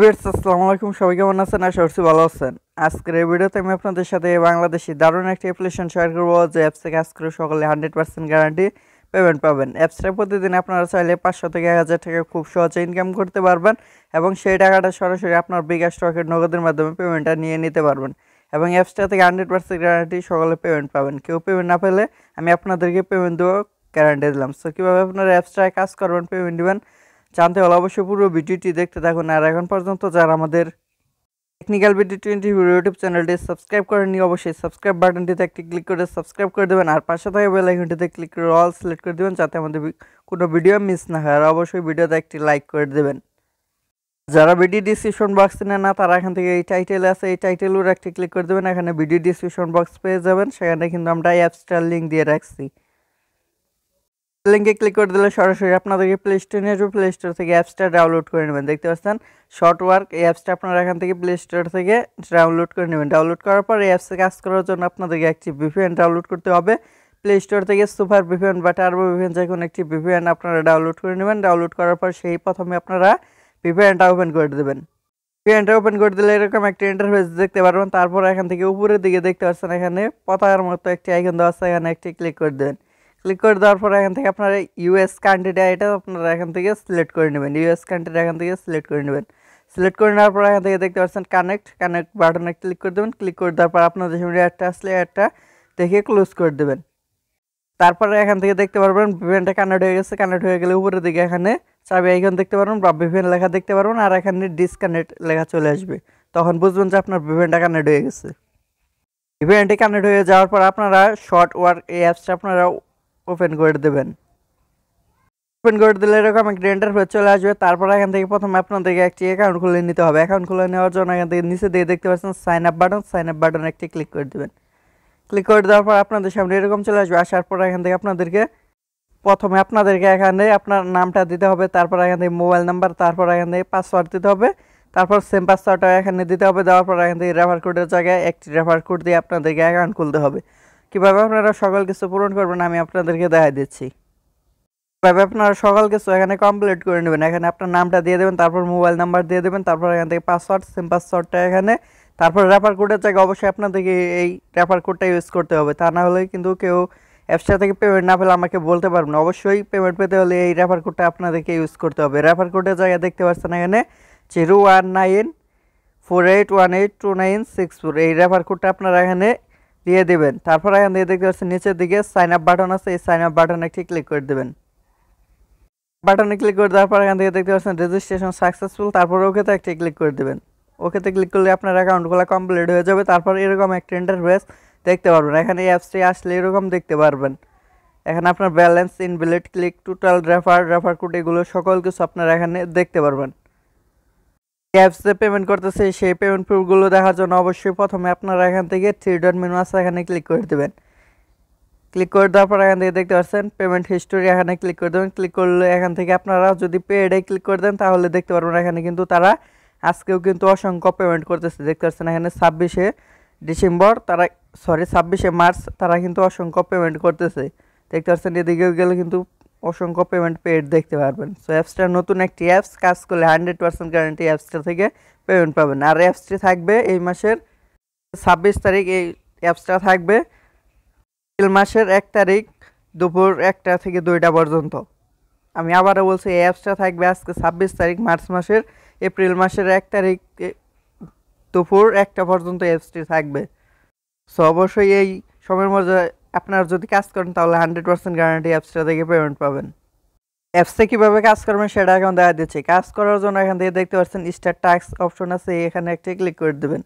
Viewers আসসালামু আলাইকুম, সবাই কেমন আছেন? আশা করছি ভালো আছেন। আজকের এই ভিডিওতে আমি আপনাদের সাথে বাংলাদেশি দারুণ একটা অ্যাপ্লিকেশন শেয়ার করবো, যে অ্যাপসে কাজ করে সকলে 100% গ্যারান্টি পেমেন্ট পাবেন। অ্যাপসটা প্রতিদিন আপনারা চাইলে 500 থেকে 1000 টাকা খুব সহজে ইনকাম করতে পারবেন এবং সেই টাকাটা সরাসরি আপনার বিকাশ রকেট নগদের মাধ্যমে পেমেন্টটা নিয়ে নিতে পারবেন এবং অ্যাপসটা থেকে 100% গ্যারান্টি সকলে পেমেন্ট পাবেন। কেউ পেমেন্ট না পেলে আমি আপনাদেরকে পেমেন্ট দেওয়া গ্যারান্টি দিলাম। সো কীভাবে আপনারা অ্যাপসটায় কাজ করবেন, পেমেন্ট দেবেন জানতে হলে অবশ্যই পুরো ভিডিওটি দেখতে থাকুন। আর এখন পর্যন্ত যারা আমাদের টেকনিক্যাল ভিডিও 20 ইউটিউব চ্যানেলটি সাবস্ক্রাইব করেননি, অবশ্যই সাবস্ক্রাইব বাটনটিতে একটি ক্লিক করে সাবস্ক্রাইব করে দেবেন আর পাশে থাকা বেল আইকনটিতে ক্লিক করে অল সিলেক্ট করে দেবেন যাতে আমাদের কোনো ভিডিও মিস না হয়। আর অবশ্যই ভিডিওতে একটি লাইক করে দেবেন। যারা ভিডিও ডিসক্রিপশন বক্স নেন না তারা এখান থেকে এই টাইটেল আছে, এই টাইটেলের একটি ক্লিক করে দেবেন। এখানে ভিডিও ডিসক্রিপশন বক্স পেয়ে যাবেন, সেখানে কিন্তু আমরা অ্যাপসটার লিঙ্ক দিয়ে রাখছি। লিঙ্কে ক্লিক করে দিলে সরাসরি আপনাদেরকে প্লে স্টোরে নিয়ে আসবে। প্লে স্টোর থেকে অ্যাপসটা ডাউনলোড করে নেবেন। দেখতে পাচ্ছেন শর্ট ওয়ার্ক, এই অ্যাপসটা আপনারা এখান থেকে প্লে স্টোর থেকে ডাউনলোড করে নেবেন। ডাউনলোড করার পর এই অ্যাপসে কাজ করার জন্য আপনাদেরকে একটি ভিপিএন ডাউনলোড করতে হবে। প্লে স্টোর থেকে সুপার ভিপিএন বা টার্বো ভিপিএন যে কোনো একটি ভিপিএন আপনারা ডাউনলোড করে নেবেন। ডাউনলোড করার পর সেই প্রথমে আপনারা ভিপিএনটা ওপেন করে দেবেন। ভিপিএনটা ওপেন করে দিলে এরকম একটা ইন্টারফেস দেখতে পারবেন। তারপর এখান থেকে উপরের দিকে দেখতে পাচ্ছেন এখানে পতাকার মতো একটি আইকন দেওয়া আছে, এখানে একটি ক্লিক করে দেবেন। ক্লিক করে দেওয়ার পর এখান থেকে আপনারা ইউএস কান্ট্রিটা এটা আপনারা এখান থেকে সিলেক্ট করে নেবেন। ইউএস কান্ট্রিটা এখান থেকে সিলেক্ট করে নেবেন। সিলেক্ট করে নেওয়ার পর এখান থেকে দেখতে পাচ্ছেন কানেক্ট বাটনে ক্লিক করে দেবেন। ক্লিক করে দেওয়ার পর আপনাদের সামনে অ্যাডটা আসলে অ্যাডটা দেখে ক্লোজ করে দেবেন। তারপরে এখান থেকে দেখতে পারবেন ভিপিএনটা কানেক্ট হয়ে গেছে। কানেক্ট হয়ে গেলে উপরের দিকে এখানে চাবি আইকন দেখতে পারবেন বা ভিপিএন লেখা দেখতে পারবেন আর এখানে ডিসকানেক্ট লেখা চলে আসবে। তখন বুঝবেন যে আপনার ভিপিএনটা কানেক্ট হয়ে গেছে। ভিপিএনটি কানেক্ট হয়ে যাওয়ার পর আপনারা শর্ট ওয়ার্ক এই অ্যাপসটা আপনারা ওপেন করে দেবেন। ওপেন করে দিলে এরকম একটা ইন্টারফেস চলে আসবে। তারপর এখান থেকে প্রথমে আপনাদেরকে একটি অ্যাকাউন্ট খুলে নিতে হবে। অ্যাকাউন্ট খুলে নেওয়ার জন্য এখান থেকে নিচে দিয়ে দেখতে পাচ্ছেন সাইন আপ বাটন একটি ক্লিক করে দেবেন। ক্লিক করে দেওয়ার পর আপনাদের সামনে এরকম চলে আসবে। আসার পর এখান থেকে প্রথমে আপনাদেরকে এখানে আপনার নামটা দিতে হবে, তারপর এখান থেকে মোবাইল নাম্বার, তারপর এখান থেকে পাসওয়ার্ড দিতে হবে, তারপর সেম পাসওয়ার্ডটা এখানে দিতে হবে। দেওয়ার পর এখান থেকে রেফার কোডের জায়গায় একটি রেফার কোড দিয়ে আপনাদেরকে অ্যাকাউন্ট খুলতে হবে। কীভাবে আপনারা সকল কিছু পূরণ করবেন আমি আপনাদেরকে দেখাই দিচ্ছি। কীভাবে আপনারা সকল কিছু এখানে কমপ্লিট করে নেবেন। এখানে আপনার নামটা দিয়ে দেবেন, তারপর মোবাইল নাম্বার দিয়ে দেবেন, তারপর এখান থেকে পাসওয়ার্ড, সেম পাসওয়ার্ডটা এখানে, তারপর রেফার কোডের জায়গায় অবশ্যই আপনাদেরকে এই রেফার কোডটা ইউজ করতে হবে। তা না হলে কিন্তু কেউ অ্যাপসটা থেকে পেমেন্ট না পেলে আমাকে বলতে পারবেন। অবশ্যই পেমেন্ট পেতে হলে এই রেফার কোডটা আপনাদেরকে ইউজ করতে হবে। রেফার কোডের জায়গায় দেখতে পাচ্ছেন এখানে 01948182964 এই রেফার কোডটা আপনারা এখানে দিয়ে দেবেন। তারপর এখান থেকে দেখতে পাচ্ছেন নিচের দিকে সাইন আপ বাটন আছে, এই সাইন আপ বাটনে একটি ক্লিক করে দেবেন। বাটনে ক্লিক করে দেওয়ার পর এখান থেকে দেখতে পাচ্ছেন রেজিস্ট্রেশন সাকসেসফুল, তারপর ওকেতে একটি ক্লিক করে দেবেন। ওকেতে ক্লিক করলে আপনার অ্যাকাউন্টগুলো কমপ্লিট হয়ে যাবে। তারপর এরকম একটা ইন্টারফেস দেখতে পারবেন। এখানে এই অ্যাপসটি আসলে এরকম দেখতে পারবেন। এখানে আপনার balance, invalid, click, total, refer code এগুলো সকল কিছু আপনারা এখানে দেখতে পারবেন। অ্যাপসে পেমেন্ট করতেছে সেই পেমেন্ট প্রুফগুলো দেখার জন্য অবশ্যই প্রথমে আপনারা এখান থেকে 3 ডট মেনু আছে এখানে ক্লিক করে দেবেন। ক্লিক করে দেওয়ার পর এখান থেকে দেখতে পাচ্ছেন পেমেন্ট হিস্টোরি, এখানে ক্লিক করে দেবেন। ক্লিক করলে এখান থেকে আপনারা যদি পেডে ক্লিক করে দেন তাহলে দেখতে পারবেন এখানে কিন্তু তারা আজকেও কিন্তু অসংখ্য পেমেন্ট করতেছে। দেখতে পাচ্ছেন এখানে 26শে মার্চ তারা কিন্তু অসংখ্য পেমেন্ট করতেছে। দেখতে পাচ্ছেন এদিকে গেলে কিন্তু অসংখ্য পেমেন্ট পেড দেখতে পারবেন। সো অ্যাপসটা নতুন একটি অ্যাপস, কাজ করলে 100% গ্যারান্টি অ্যাপসটা থেকে পেমেন্ট পাবেন। আর অ্যাপসটি থাকবে এই মাসের 26 তারিখ, এই অ্যাপসটা থাকবে এপ্রিল মাসের 1 তারিখ দুপুর 1টা থেকে 2টা পর্যন্ত। আমি আবারও বলছি এই অ্যাপসটা থাকবে আজকে 26 তারিখ এপ্রিল মাসের 1 তারিখ দুপুর 1টা পর্যন্ত অ্যাপসটি থাকবে। সো অবশ্যই এই সময়ের মধ্যে আপনারা যদি কাজ করেন তাহলে 100% গ্যারান্টি অ্যাপসটা থেকে পেমেন্ট পাবেন। অ্যাপসে কীভাবে কাজ করবেন সেটা এখন দেখা দিচ্ছি। কাজ করার জন্য এখান থেকে দেখতে পাচ্ছেন স্টার্ট টাস্ক অপশন আছে, এখানে একটা ক্লিক করে দেবেন।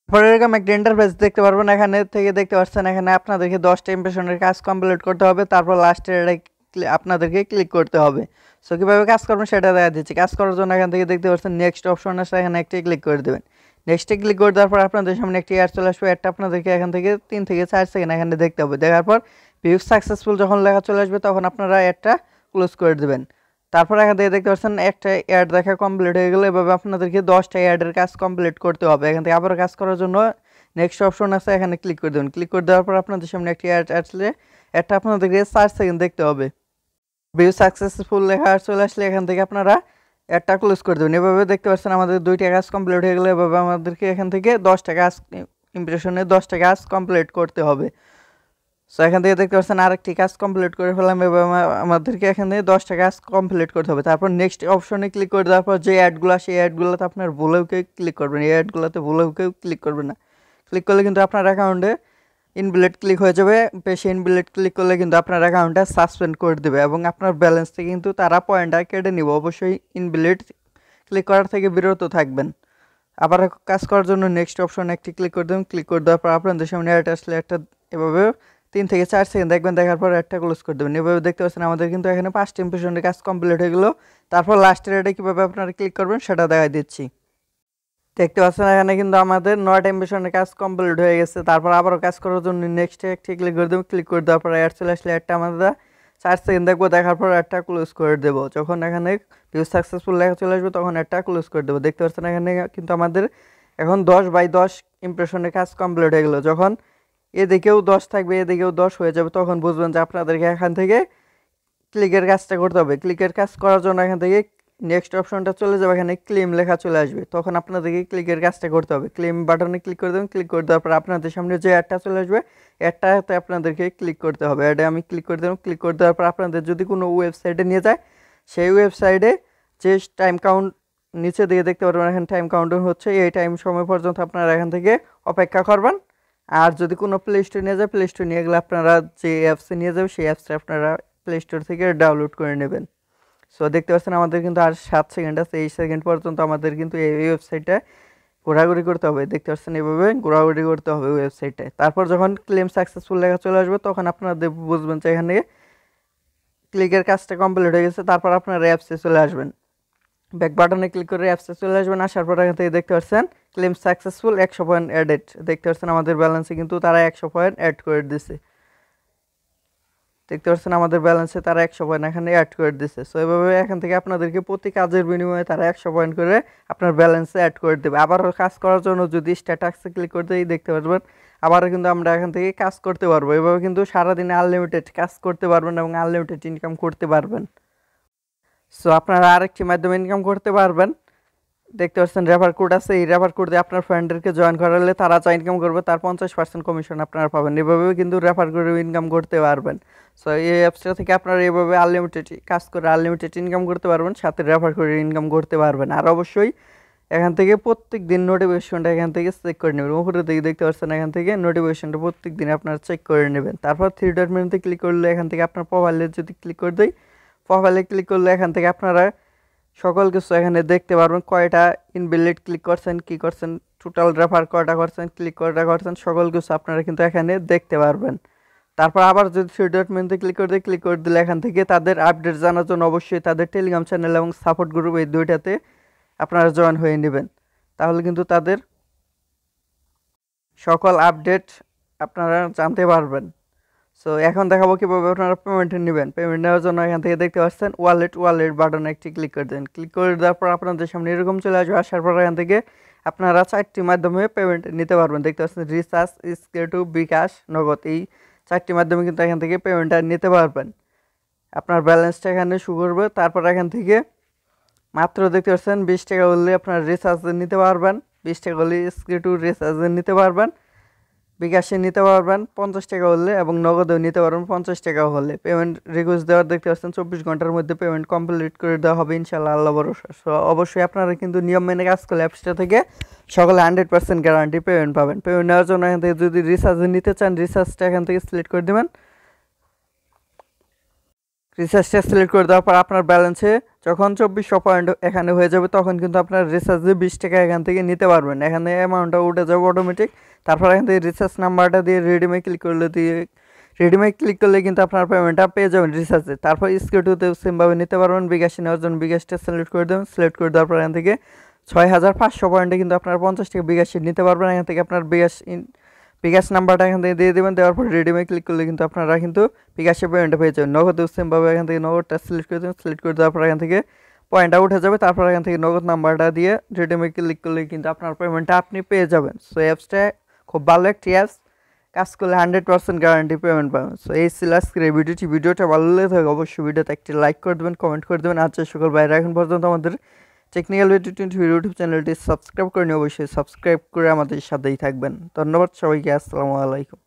পরে এরকম একটা ইন্টারফেস দেখতে পারবেন। এখানে থেকে দেখতে পাচ্ছেন এখানে আপনাদেরকে 10টা ইমপ্রেশনের কাজ কমপ্লিট করতে হবে, তারপর লাস্টের আপনাদেরকে ক্লিক করতে হবে। সো কীভাবে কাজ করবেন সেটা দেখা দিচ্ছি। কাজ করার জন্য এখান থেকে দেখতে পাচ্ছেন নেক্সট অপশন আছে, এখানে একটি ক্লিক করে দেবেন। নেক্সটে ক্লিক করে দেওয়ার পর আপনাদের সামনে একটি অ্যাড চলে আসবে। অ্যাডটা আপনাদেরকে এখান থেকে 3 থেকে 4 সেকেন্ড এখানে দেখতে হবে। দেখার পর ভিউ সাকসেসফুল যখন লেখা চলে আসবে তখন আপনারা অ্যাডটা ক্লোজ করে দেবেন। তারপর এখান থেকে দেখতে পাচ্ছেন একটা অ্যাড দেখা কমপ্লিট হয়ে গেলে এভাবে আপনাদেরকে 10টা অ্যাডের কাজ কমপ্লিট করতে হবে। এখান থেকে আবার কাজ করার জন্য নেক্সট অপশন আছে, এখানে ক্লিক করে দেবেন। ক্লিক করে দেওয়ার পর আপনাদের সামনে একটি অ্যাড আসলে অ্যাডটা আপনাদেরকে 4 সেকেন্ড দেখতে হবে। ভিউ সাকসেসফুল লেখা চলে আসলে এখান থেকে আপনারা অ্যাডটা ক্লোজ করে দেবেন। এভাবে দেখতে পাচ্ছেন আমাদের 2টা কাজ কমপ্লিট হয়ে গেলে এভাবে আমাদেরকে এখান থেকে 10টা কাজ ইমপ্রেশনে 10টা কাজ কমপ্লিট করতে হবে। সো এখান থেকে দেখতে পাচ্ছেন আরেকটি কাজ কমপ্লিট করে ফেললাম। এভাবে আমাদেরকে এখান থেকে 10টা কাজ কমপ্লিট করতে হবে। তারপর নেক্সট অপশনে ক্লিক করে দেওয়ার পর যে অ্যাডগুলো সেই অ্যাডগুলোতে আপনার ভুলেও কেউ ক্লিক করবেন, এই অ্যাডগুলোতে ভুলেও কেউ ক্লিক করবেন না। ক্লিক করলে কিন্তু আপনার অ্যাকাউন্টে ইনভ্যালিড ক্লিক হয়ে যাবে। বেশি ইনভ্যালিড ক্লিক করলে কিন্তু আপনার অ্যাকাউন্টটা সাসপেন্ড করে দেবে এবং আপনার ব্যালেন্স থেকে কিন্তু তারা পয়েন্টটা কেটে নেবে। অবশ্যই ইনভ্যালিড ক্লিক করার থেকে বিরত থাকবেন। আবার কাজ করার জন্য নেক্সট অপশন একটি ক্লিক করে দেবেন। ক্লিক করে দেওয়ার পর আপনাদের সামনে অ্যাড আসলে একটা এভাবে 3 থেকে 4 সেকেন্ড দেখবেন, দেখার পর অ্যাডটা ক্লোজ করে দেবেন। এভাবে দেখতে পাচ্ছেন আমাদের কিন্তু এখানে 5টি ইমপ্রেশনের কাজ কমপ্লিট হয়ে গেলো। তারপর লাস্টের অ্যাডে কীভাবে আপনারা ক্লিক করবেন সেটা দেখা দিচ্ছি। দেখতে পাচ্ছেন এখানে কিন্তু আমাদের 9টা ইমপ্রেশনের কাজ কমপ্লিট হয়ে গেছে। তারপর আবারও কাজ করার জন্য নেক্সটে একটি ক্লিক করে দেবো। ক্লিক করে দেওয়ার পর অ্যাড চলে আসলে অ্যাডটা আমরা 4 সেকেন্ড দেখবো, দেখার পর অ্যাডটা ক্লোজ করে দেবো। যখন এখানে ভিউ সাকসেসফুল লেখা চলে আসবে তখন অ্যাডটা ক্লোজ করে দেবো। দেখতে পাচ্ছেন এখানে কিন্তু আমাদের এখন 10/10 ইমপ্রেশনের কাজ কমপ্লিট হয়ে গেলো। যখন এদিকেও 10 থাকবে এদিকেও 10 হয়ে যাবে তখন বুঝবেন যে আপনাদেরকে এখান থেকে ক্লিকের কাজটা করতে হবে। ক্লিকের কাজ করার জন্য এখান থেকে নেক্সট অপশনটা চলে যাবে, এখানে ক্লেম লেখা চলে আসবে, তখন আপনাদেরকে ক্লিকের কাজটা করতে হবে। ক্লেম বাটনে ক্লিক করে দেবেন। ক্লিক করে দেওয়ার পর আপনাদের সামনে যে অ্যাডটা চলে আসবে অ্যাডটাতে আপনাদেরকে ক্লিক করতে হবে। অ্যাডে আমি ক্লিক করে দেবো। ক্লিক করে দেওয়ার পর আপনাদের যদি কোনো ওয়েবসাইটে নিয়ে যায় সেই ওয়েবসাইটে যে টাইম কাউন্ট নিচে দিয়ে দেখতে পারবেন এখানে টাইম কাউন্টিং হচ্ছে, এই টাইম সময় পর্যন্ত আপনারা এখান থেকে অপেক্ষা করবেন। আর যদি কোনো প্লে স্টোর নিয়ে যায় প্লে স্টোর নিয়ে গেলে আপনারা যে অ্যাপসে নিয়ে যাবে সেই অ্যাপসটা আপনারা প্লে স্টোর থেকে ডাউনলোড করে নেবেন। সো দেখতে পাচ্ছেন আমাদের কিন্তু আর 7 সেকেন্ড আছে, এই সেকেন্ড পর্যন্ত আমাদের কিন্তু এই ওয়েবসাইটটা ঘোরাঘুরি করতে হবে। দেখতে পাচ্ছেন এভাবে ঘোরাঘুরি করতে হবে ওয়েবসাইটে। তারপর যখন ক্লেম সাকসেসফুল লেখা চলে আসবে তখন আপনাদের বুঝবেন যে এখানে ক্লিকের কাজটা কমপ্লিট হয়ে গেছে। তারপর আপনারা অ্যাপসে চলে আসবেন, ব্যাক বাটনে ক্লিক করে অ্যাপসে চলে আসবেন। আসার পর এখান থেকে দেখতে পাচ্ছেন ক্লেম সাকসেসফুল 100 পয়েন্ট অ্যাডেড। দেখতে পাচ্ছেন আমাদের ব্যালেন্সে কিন্তু তারা 100 পয়েন্ট অ্যাড করে দিছে। দেখতে পাচ্ছেন আমাদের ব্যালেন্সে তারা 100 পয়েন্ট এখানে অ্যাড করে দিচ্ছে। সো এভাবে এখান থেকে আপনাদেরকে প্রতি কাজের বিনিময়ে তারা 100 পয়েন্ট করে আপনার ব্যালেন্সে অ্যাড করে দেবে। আবারও কাজ করার জন্য যদি স্ট্যাটাসে ক্লিক করতে দেখতে পারবেন আবারও কিন্তু আমরা এখান থেকে কাজ করতে পারবো। এভাবে কিন্তু সারাদিনে আনলিমিটেড কাজ করতে পারবেন এবং আনলিমিটেড ইনকাম করতে পারবেন। সো আপনারা আরেকটি মাধ্যমে ইনকাম করতে পারবেন। দেখতে পাচ্ছেন রেফার কোড আছে, এই রেফার কোড দিয়ে আপনার ফ্রেন্ডদেরকে জয়েন করালে তারা যা ইনকাম করবে তার 50% কমিশন আপনারা পাবেন। এভাবেও কিন্তু রেফার করে ইনকাম করতে পারবেন। সো এই অ্যাপসটা থেকে আপনারা এইভাবে আনলিমিটেড কাজ করে আনলিমিটেড ইনকাম করতে পারবেন, সাথে রেফার করে ইনকাম করতে পারবেন। আর অবশ্যই এখান থেকে প্রত্যেক দিন নোটিফিকেশনটা এখান থেকে চেক করে নেবেন। উপরে দিকে দেখতে পাচ্ছেন এখান থেকে নোটিফিকেশনটা প্রত্যেক দিন আপনারা চেক করে নেবেন। তারপর 3 ডট মেনুতে ক্লিক করলে এখান থেকে আপনার প্রোফাইলে যদি ক্লিক করে দেয়, প্রোফাইলে ক্লিক করলে এখান থেকে আপনারা সকল কিছু এখানে দেখতে পারবেন, কয়টা ইনভ্যালিড ক্লিক করছেন, কি করছেন, টোটাল রেফার কয়টা করছেন, ক্লিক কয়টা করছেন, সকল কিছু আপনারা কিন্তু এখানে দেখতে পারবেন। তারপর আবার যদি 3 ডট মেনুতে ক্লিক করে দিলে এখান থেকে তাদের আপডেট জানার জন্য অবশ্যই তাদের টেলিগ্রাম চ্যানেল এবং সাপোর্ট গ্রুপ এই দুইটাতে আপনারা জয়েন হয়ে নেবেন। তাহলে কিন্তু তাদের সকল আপডেট আপনারা জানতে পারবেন। সো এখন দেখাবো কীভাবে আপনারা পেমেন্ট নেবেন। পেমেন্ট নেওয়ার জন্য এখান থেকে দেখতে পাচ্ছেন ওয়ালেট বাটনে একটি ক্লিক করে দেন। ক্লিক করে দেওয়ার পর আপনাদের সামনে এরকম চলে আসবে। আসার পর এখান থেকে আপনারা 4টি মাধ্যমে পেমেন্ট নিতে পারবেন। দেখতে পাচ্ছেন রিচার্জ, স্কেটু, বিকাশ, নগদ, এই 4টি মাধ্যমে কিন্তু এখান থেকে পেমেন্টটা নিতে পারবেন। আপনার ব্যালেন্সটা এখানে শো করবে। তারপর এখান থেকে মাত্র দেখতে পাচ্ছেন 20 টাকা হলে আপনার রিচার্জ নিতে পারবেন, 20 টাকা হলে স্কেটু রিচার্জ নিতে পারবেন, বিকাশে নিতে পারবেন 50 টাকা হলে এবং নগদেও নিতে পারবেন 50 টাকা হলে। পেমেন্ট রিকোয়েস্ট দেওয়ার দেখতে পাচ্ছেন 24 ঘন্টার মধ্যে পেমেন্ট কমপ্লিট করে দেওয়া হবে ইনশাআল্লাহ, আল্লাহ ভরসা। অবশ্যই আপনারা কিন্তু নিয়ম মেনে কাজ করলে অ্যাপসটা থেকে সকলে 100% গ্যারান্টি পেমেন্ট পাবেন। পেমেন্ট নেওয়ার জন্য এখান থেকে যদি রিচার্জ নিতে চান রিচার্জটা এখান থেকে সিলেক্ট করে দেবেন। রিচার্জটা সিলেক্ট করে দেওয়ার পর আপনার ব্যালেন্সে যখন 2400 পয়েন্ট এখানে হয়ে যাবে তখন কিন্তু আপনার রিচার্জে 20 টাকা এখান থেকে নিতে পারবেন। এখানে অ্যামাউন্টটা উঠে যাবে অটোমেটিক। তারপর এখান থেকে রিচার্জ নাম্বারটা দিয়ে রেডিমে ক্লিক করলে কিন্তু আপনার পেমেন্টটা পেয়ে যাবেন রিচার্জে। তারপর স্কেটুতে সেমভাবে নিতে পারবেন। বিকাশে নেওয়ার জন্য বিকাশটা সিলেক্ট করে দেবেন। সিলেক্ট করে দেওয়ার পর এখান থেকে 6500 পয়েন্টে কিন্তু আপনার 50 টাকা বিকাশে নিতে পারবেন। এখান থেকে আপনার বিকাশ নাম্বারটা এখান থেকে দিয়ে দেবেন। দেওয়ার পর রেডিমে ক্লিক করলে কিন্তু আপনারা কিন্তু বিকাশে পেমেন্টটা পেয়ে যাবেন। নগদ সেমভাবে এখান থেকে নগদটা সিলেক্ট করে দেবেন। সিলেক্ট করে দেওয়ার পর এখান থেকে পয়েন্টটা উঠে যাবে। তারপর এখান থেকে নগদ নাম্বারটা দিয়ে রেডিমে ক্লিক করলে কিন্তু আপনার পেমেন্টটা আপনি পেয়ে যাবেন। সো অ্যাপসটা খুব ভালো একটি অ্যাপস, কাজ করলে 100% গ্যারান্টি পেমেন্ট পাবেন। সো এই ছিল আজকের এই ভিডিওটা ভালো লেগে থাকে অবশ্যই ভিডিওতে একটি লাইক করে দেবেন, কমেন্ট করে দেবেন। আচ্ছা সকল ভাইরা এখন পর্যন্ত আমাদের টেকনিক্যাল ভিডিও 24 ইউটিউব চ্যানেলটি সাবস্ক্রাইব করে নিয়ে অবশ্যই সাবস্ক্রাইব করে আমাদের সাথেই থাকবেন। ধন্যবাদ সবাইকে, আসসালামু আলাইকুম।